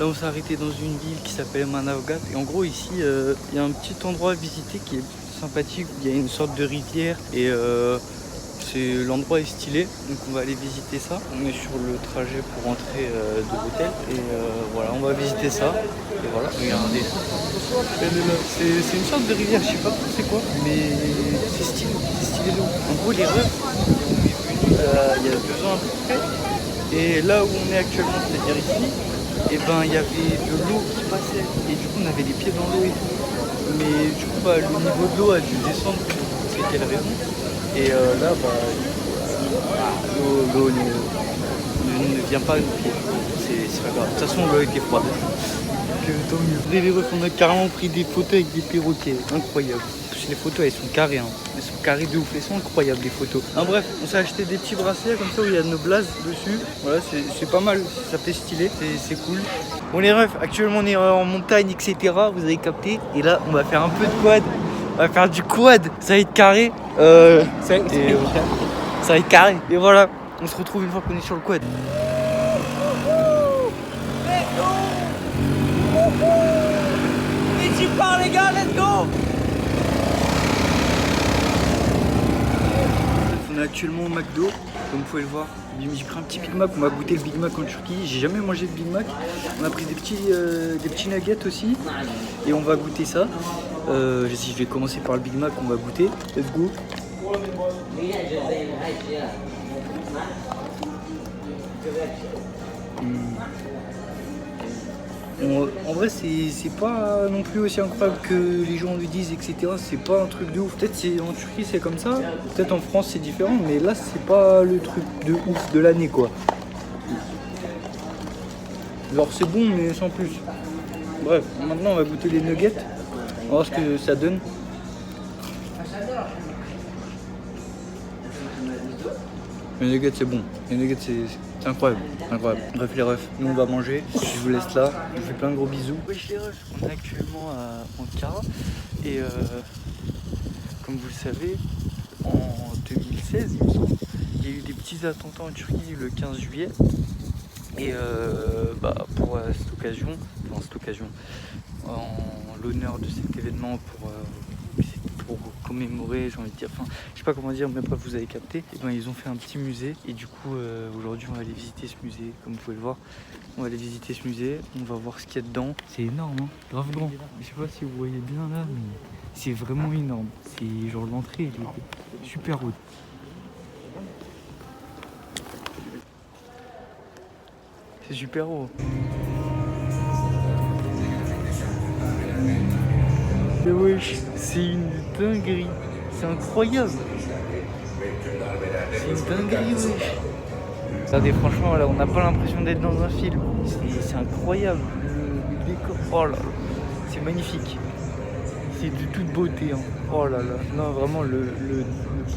Là on s'est arrêté dans une ville qui s'appelle Manavgat. Et en gros ici il y a un petit endroit à visiter qui est sympathique. Il y a une sorte de rivière et l'endroit est stylé. Donc on va aller visiter ça. On est sur le trajet pour rentrer de l'hôtel. Et voilà, on va visiter ça. Et voilà, regardez. C'est une sorte de rivière, je sais pas c'est quoi, mais c'est stylé de ouf. En gros les refs, on est venu il y a 2 ans à peu près. Et là où on est actuellement, c'est-à-dire ici, et ben il y avait de l'eau qui passait. Et du coup on avait les pieds dans l'eau et tout. Mais du coup le niveau de l'eau a dû descendre pour je sais quelle raison. Et là l'eau ne vient pas à nos pieds. C'est pas grave. De toute façon l'eau était froide. Tant mieux. Les refs, on a carrément pris des photos avec des perroquets. Incroyable. Les photos elles sont carrées, hein. Elles sont carrées de ouf, elles sont incroyables les photos. Bref, on s'est acheté des petits bracelets comme ça où il y a nos blazes dessus. Voilà, c'est pas mal, ça fait stylé, c'est cool. Bon les refs, actuellement on est en montagne, etc. Vous avez capté. Et là on va faire un peu de quad. On va faire du quad, ça va être carré. Ça va être carré. Et voilà, on se retrouve une fois qu'on est sur le quad. Et tu pars les gars, let's go. On est actuellement au McDo, comme vous pouvez le voir. J'ai pris un petit Big Mac, on va goûter le Big Mac en Turquie. J'ai jamais mangé de Big Mac. On a pris des petits nuggets aussi. Et on va goûter ça. Je vais commencer par le Big Mac, on va goûter. Let's go. En vrai, c'est pas non plus aussi incroyable que les gens le disent, etc. C'est pas un truc de ouf. Peut-être en Turquie c'est comme ça, peut-être en France c'est différent, mais là c'est pas le truc de ouf de l'année quoi. Genre c'est bon mais sans plus. Bref, maintenant on va goûter les nuggets. On va voir ce que ça donne. Les nuggets c'est bon. Les nuggets c'est incroyable. Incroyable. Bref les refs, nous on va manger. Je vous laisse là. Je vous fais plein de gros bisous. Wesh les refs, on est actuellement à Ankara. Et comme vous le savez, en 2016 il me semble, il y a eu des petits attentats en Turquie le 15 juillet. Et pour cette occasion, en l'honneur de cet événement pour commémorer, j'ai envie de dire, enfin je sais pas comment dire, mais bref vous avez capté, et ben ils ont fait un petit musée et du coup aujourd'hui on va aller visiter ce musée, comme vous pouvez le voir. On va aller visiter ce musée, on va voir ce qu'il y a dedans. C'est énorme, hein, grave grand. Je sais pas si vous voyez bien là, mais c'est vraiment énorme. C'est genre l'entrée elle est super haute. C'est super haut. Mais wesh, c'est une dinguerie. C'est incroyable. C'est une dinguerie, wesh. Regardez, franchement, là, on n'a pas l'impression d'être dans un film. C'est incroyable. Le décor, oh là là, c'est magnifique. C'est de toute beauté, hein. Oh là là. Non, vraiment, le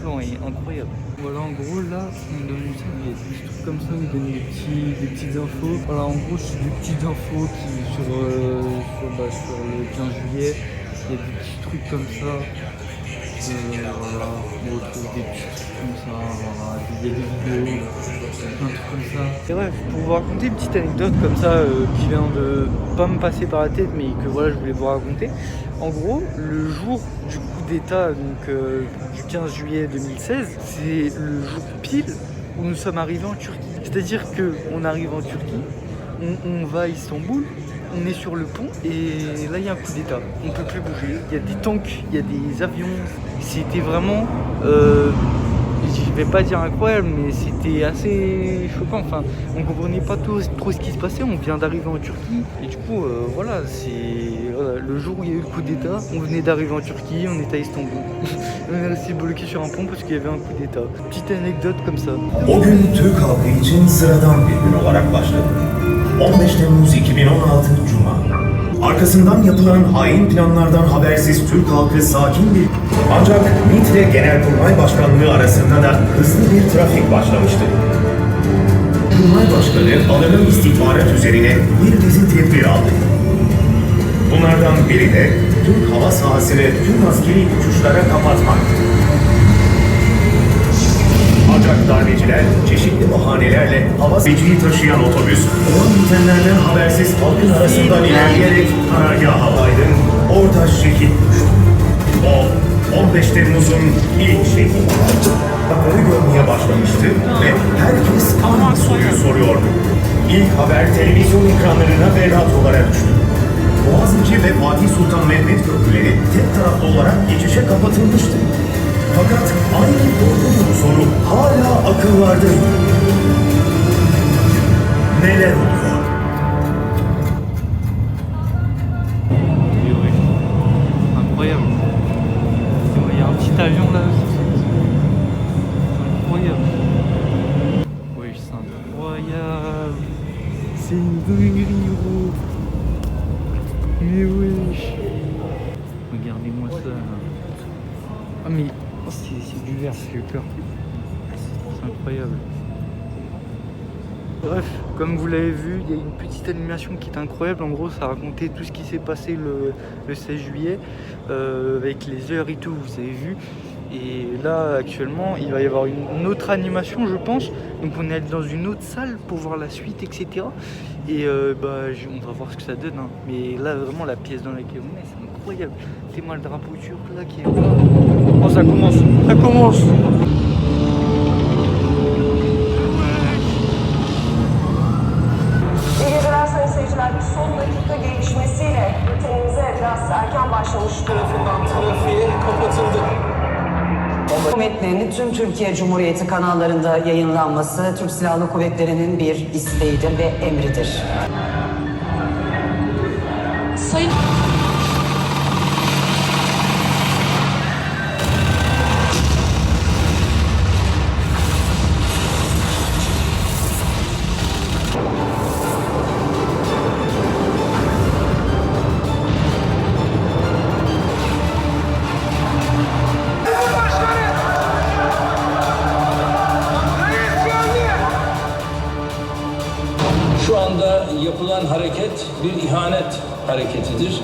plan est incroyable. Voilà, en gros, là, on donne une scène, il y a des trucs comme ça, on donne des petites infos. Voilà, en gros, c'est des petites infos qui, sur le 15 juillet. Il y a des petits trucs comme ça. Voilà, on retrouve des petits trucs comme ça. Voilà, il y a des vidéos, plein de trucs comme ça. Et bref, pour vous raconter une petite anecdote comme ça qui vient de pas me passer par la tête, mais que voilà, je voulais vous raconter. En gros, le jour du coup d'état, donc du 15 juillet 2016, c'est le jour pile où nous sommes arrivés en Turquie. C'est-à-dire qu'on arrive en Turquie, on va à Istanbul. On est sur le pont et là il y a un coup d'état, on ne peut plus bouger, il y a des tanks, il y a des avions, c'était vraiment, je vais pas dire incroyable, mais c'était assez choquant, enfin on comprenait pas trop ce qui se passait, on vient d'arriver en Turquie et du coup voilà, le jour où il y a eu le coup d'état, on venait d'arriver en Turquie, on était à Istanbul, on est resté bloqué sur un pont parce qu'il y avait un coup d'état. Petite anecdote comme ça. O gün Türk halkı için sıradan bir gün olarak başladı. 15 Temmuz 2016 Cuma. Arkasından yapılan hain planlardan habersiz Türk halkı sakin bir... Ancak MİT ile Genelkurmay Başkanlığı arasında da hızlı bir trafik başlamıştı. Kurmay Başkanı alınan istihbarat üzerine bir dizi tedbir aldı. Bunlardan biri de Türk hava sahasını tüm askeri uçuşlara kapatmaktı. Ancak darbeciler çeşitli bahanelerle hava feciyi taşıyan otobüs, olan bitenlerden habersiz halkın arasından ilerleyerek karargaha Aydın, orada şehit düştü. O, 15 Temmuz'un ilk şehidi. Haberleri görmeye başlamıştı ve herkes aynı soruyu soruyordu. İlk haber televizyon ekranlarına ve radyolara düştü. Boğaziçi ve Fatih Sultan Mehmet köprüleri tek taraflı olarak geçişe kapatılmıştı. Fakat aynı korkunç soru hala akıllarda. Neler oluyor? Incroyable. Il y a un petit avion là. Incroyable. Oui, c'est incroyable. C'est une dinguerie, gros. Mais wesh. Regardez-moi ça. Ah mais c'est du verre, j'ai eu peur. C'est incroyable. Bref, comme vous l'avez vu, il y a une petite animation qui est incroyable. En gros, ça racontait tout ce qui s'est passé le 16 juillet avec les heures et tout, vous avez vu. Et là, actuellement, il va y avoir une autre animation, je pense. Donc on est allé dans une autre salle pour voir la suite, etc. Et on va voir ce que ça donne. Hein. Mais là, vraiment, la pièce dans laquelle on est, c'est incroyable. C'est moi le drapeau turc là qui est là. Oh, ça commence, ça commence. İyi geceler sayın seyirciler. Son dakika gelişmesiyle bültenimize biraz erken başlamış tarafından trafiğe kapatıldı. Hükümetlerinin tüm Türkiye Cumhuriyeti kanallarında yayınlanması Türk Silahlı Kuvvetleri'nin bir isteğidir ve emridir. Sayın Şu anda yapılan hareket bir ihanet hareketidir.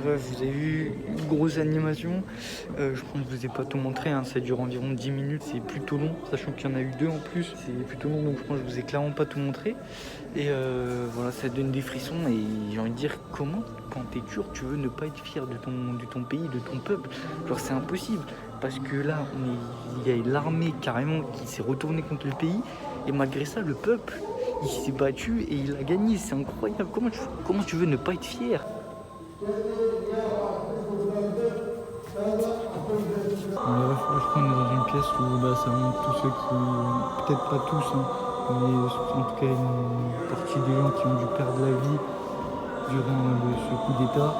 Vous avez vu une grosse animation. Je pense que je vous ai pas tout montré, hein. Ça dure environ 10 minutes, c'est plutôt long, sachant qu'il y en a eu 2 en plus, c'est plutôt long, donc je pense que je vous ai clairement pas tout montré. Et voilà, ça donne des frissons et j'ai envie de dire comment, quand t'es turc, tu veux ne pas être fier de ton pays, de ton peuple. Genre c'est impossible, parce que là, il y a l'armée carrément qui s'est retournée contre le pays, et malgré ça, le peuple, il s'est battu et il a gagné, c'est incroyable. Comment tu veux ne pas être fier? Bref, je crois qu'on est dans une pièce où ça montre tous ceux qui, peut-être pas tous, hein, mais en tout cas une partie des gens qui ont dû perdre la vie durant ce coup d'état.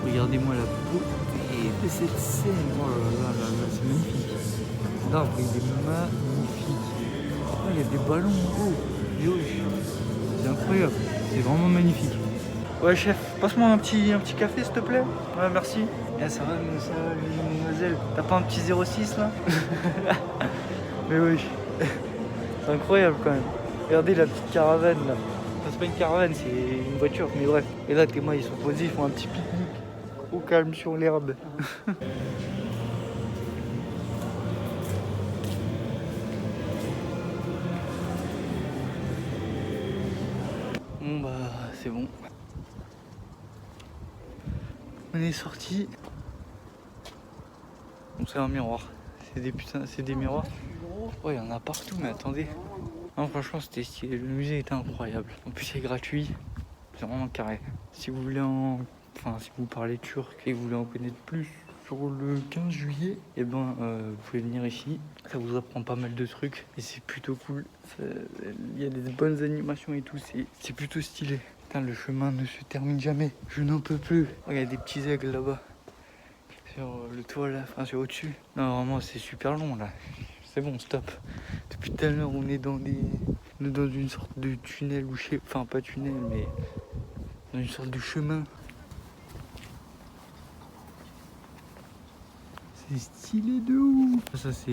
Regardez-moi la beauté de cette scène, oh là là, c'est magnifique. L'arbre il est magnifique. Oh, il y a des ballons en haut, c'est incroyable, c'est vraiment magnifique. Ouais chef, passe-moi un petit café s'il te plaît. Ouais merci. Ça va mademoiselle. T'as pas un petit 06 là? Mais oui. C'est incroyable quand même. Regardez la petite caravane là. Enfin, c'est pas une caravane, c'est une voiture, mais bref. Et là Théma ils sont posés, ils font un petit pique-nique au calme sur l'herbe. Bon bah c'est bon. On est sorti. Donc c'est un miroir. C'est des miroirs. Oh il y en a partout mais attendez. Non franchement c'était stylé. Le musée était incroyable. En plus c'est gratuit. C'est vraiment carré. Si vous voulez si vous parlez turc et que vous voulez en connaître plus sur le 15 juillet, et vous pouvez venir ici. Ça vous apprend pas mal de trucs et c'est plutôt cool. Il y a des bonnes animations et tout. C'est plutôt stylé. Putain, le chemin ne se termine jamais. Je n'en peux plus. Oh, il y a des petits aigles là-bas. Sur le toit là, enfin sur au-dessus. Non, vraiment, c'est super long là. C'est bon, stop. Depuis tout à l'heure, on est dans une sorte de tunnel ou pas tunnel, mais dans une sorte de chemin. C'est stylé de ouf. Ça c'est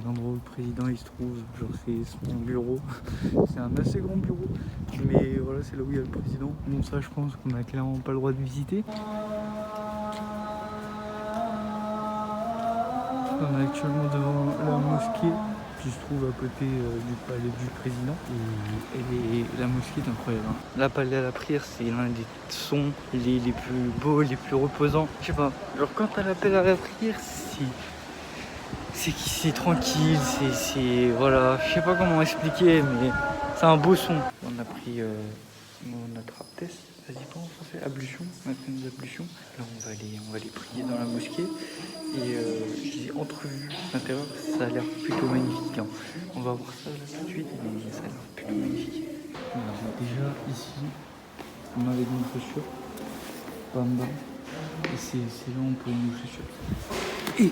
l'endroit où le président il se trouve, genre c'est son bureau. C'est un assez grand bureau, mais voilà c'est là où il y a le président. Bon ça je pense qu'on a clairement pas le droit de visiter. On est actuellement devant la mosquée qui se trouve à côté du palais du président et la mosquée est incroyable. Hein. L'appel à la prière c'est l'un des sons les plus beaux, les plus reposants. Je sais pas, genre quand t'as l'appel à la prière c'est tranquille, c'est voilà, je sais pas comment expliquer mais c'est un beau son. On a pris notre abdest, ça dit pas en français, ablution, on a fait nos ablutions. Là on va aller prier dans la mosquée. Et je disais entrevue d'intérieur, ça a l'air plutôt magnifique. Hein. On va voir ça là tout de suite, mais ça a l'air plutôt magnifique. Alors, déjà ici, on avait nos chaussures, bam bam, et c'est là où on peut nos chaussures. Et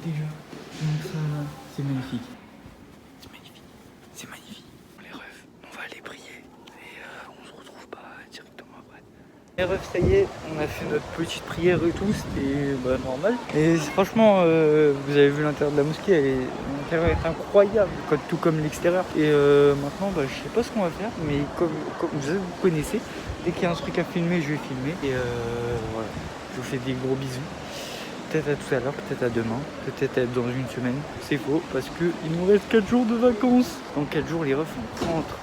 déjà, donc ça là, c'est magnifique. C'est magnifique, c'est magnifique. Les refs, on va aller prier et on se retrouve pas directement après. Les refs, ça y est, on a fait notre petite prière et tout, c'était normal. Et franchement, vous avez vu l'intérieur de la mosquée, l'intérieur est incroyable, tout comme l'extérieur. Et maintenant, je sais pas ce qu'on va faire, mais comme vous connaissez, dès qu'il y a un truc à filmer, je vais filmer. Et voilà, je vous fais des gros bisous. Peut-être à tout à l'heure, peut-être à demain, peut-être dans une semaine. C'est faux, parce qu'il nous reste 4 jours de vacances. Dans 4 jours, les refs, on rentre.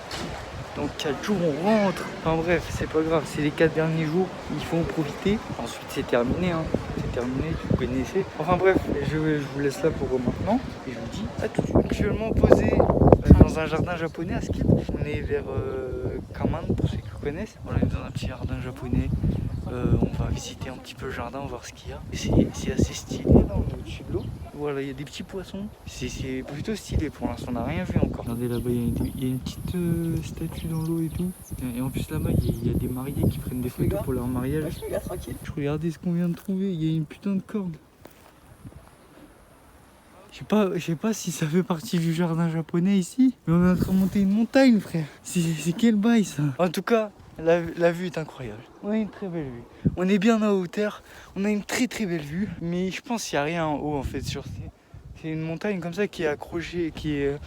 Dans 4 jours on rentre. Enfin bref, c'est pas grave, c'est les 4 derniers jours, il faut en profiter. Ensuite c'est terminé, hein. C'est terminé, vous connaissez. Enfin bref, je vous laisse là pour maintenant. Et je vous dis à tout de suite. Actuellement posé dans un jardin japonais à Skip. On est vers Kaman pour ceux qui connaissent. On est dans un petit jardin japonais. On va visiter un petit peu le jardin, voir ce qu'il y a. C'est assez stylé là, on est au-dessus de l'eau. Voilà, il y a des petits poissons. C'est plutôt stylé pour l'instant, on n'a rien vu encore. Regardez là-bas, il y a une petite statue dans l'eau et tout. Et en plus là-bas, il y a des mariés qui prennent des photos pour leur mariage. Je regardais ce qu'on vient de trouver, il y a une putain de corde. Je sais pas si ça fait partie du jardin japonais ici, mais on est en train de monter une montagne, frère. C'est quel bail ça? En tout cas, la vue est incroyable. On a une très belle vue. On est bien à hauteur. On a une très très belle vue. Mais je pense qu'il n'y a rien en haut en fait. C'est une montagne comme ça qui est accrochée, qui est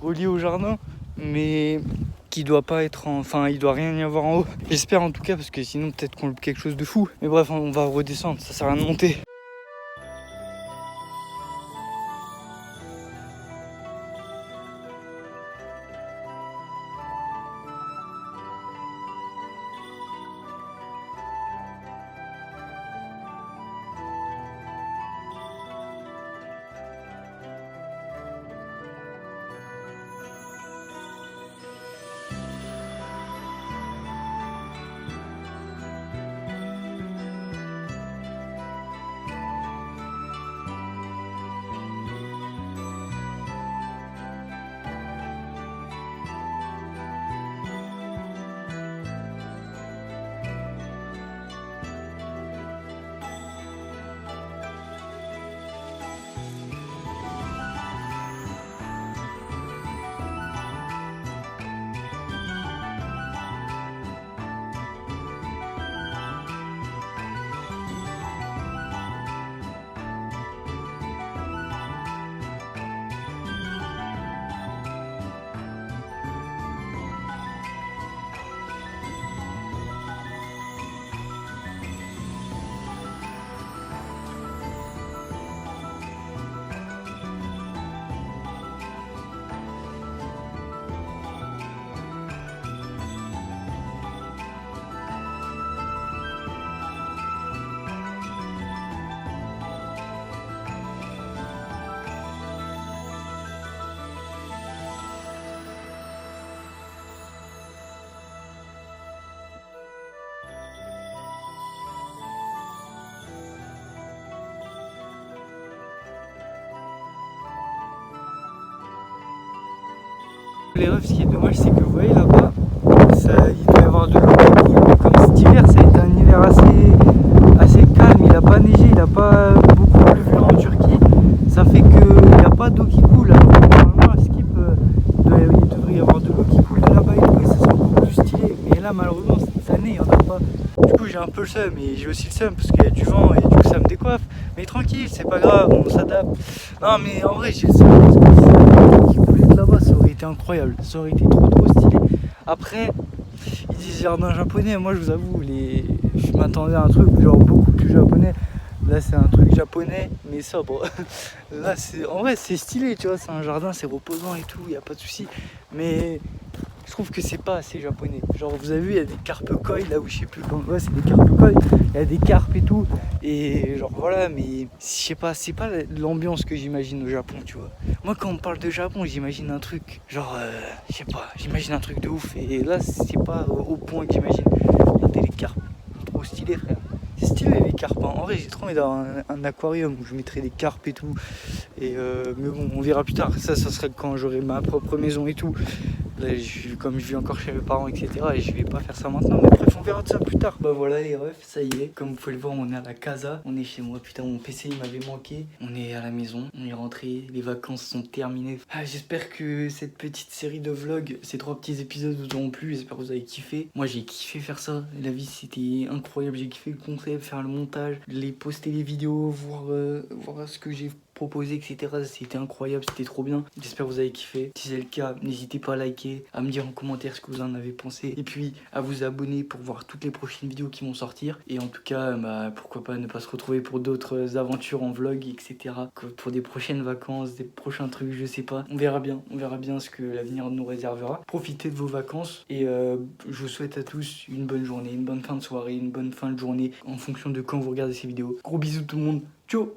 reliée au jardin. Mais qui doit pas être enfin il doit rien y avoir en haut. J'espère en tout cas parce que sinon peut-être qu'on loupe quelque chose de fou. Mais bref, on va redescendre. Ça sert à rien de monter. Les refs, ce qui est dommage, c'est que vous voyez là-bas, il doit y avoir de l'eau qui coule, mais comme cet hiver, ça a été un hiver assez calme, il n'a pas neigé, il n'a pas beaucoup plu en Turquie, ça fait qu'il n'y a pas d'eau qui coule. Alors, normalement, à Skip, il devrait y avoir de l'eau qui coule de là-bas et tout, et ça serait beaucoup plus stylé. Mais là, malheureusement, cette année, il n'y en a pas. j'ai un peu le seum, et j'ai aussi le seum parce qu'il y a du vent et du coup ça me décoiffe. Mais tranquille, c'est pas grave, on s'adapte. Non mais en vrai j'ai le seum parce que si je voulais être là-bas, ça aurait été incroyable, ça aurait été trop stylé. Après, ils disent jardin japonais, moi je vous avoue, je m'attendais à un truc genre beaucoup plus japonais. Là c'est un truc japonais mais sobre. Là c'est en vrai c'est stylé, tu vois, c'est un jardin, c'est reposant et tout, y a pas de souci. Mais je trouve que c'est pas assez japonais. Genre vous avez vu, il y a des carpe koi là où je sais plus comment. Ouais, c'est des carpe koi, il y a des carpes et tout. Et genre voilà, mais je sais pas, c'est pas l'ambiance que j'imagine au Japon, tu vois. Moi quand on parle de Japon, j'imagine un truc genre je sais pas, j'imagine un truc de ouf. Et là c'est pas au point que j'imagine. Regardez les carpes, trop stylé frère. C'est stylé les carpes, hein. En vrai j'ai trop envie d'avoir un aquarium où je mettrais des carpes et tout. Et mais bon, on verra plus tard. Ça serait quand j'aurai ma propre maison et tout. Là, comme je vis encore chez mes parents, etc. Et je vais pas faire ça maintenant. Mais bref, on verra de ça plus tard. Bah voilà les refs, ça y est. Comme vous pouvez le voir, on est à la casa. On est chez moi. Putain, mon PC il m'avait manqué. On est à la maison. On est rentré. Les vacances sont terminées. J'espère que cette petite série de vlogs, ces 3 petits épisodes vous auront plu. J'espère que vous avez kiffé. Moi j'ai kiffé faire ça. La vie c'était incroyable. J'ai kiffé le concept, faire le montage, poster les vidéos, voir ce que j'ai proposé, etc. C'était incroyable, c'était trop bien. J'espère que vous avez kiffé. Si c'est le cas, n'hésitez pas à liker, à me dire en commentaire ce que vous en avez pensé. Et puis à vous abonner pour voir toutes les prochaines vidéos qui vont sortir. Et en tout cas, pourquoi pas ne pas se retrouver pour d'autres aventures en vlog, etc. Pour des prochaines vacances, des prochains trucs, je sais pas. On verra bien ce que l'avenir nous réservera. Profitez de vos vacances et je vous souhaite à tous une bonne journée, une bonne fin de soirée, une bonne fin de journée en fonction de quand vous regardez ces vidéos. Gros bisous tout le monde. Ciao.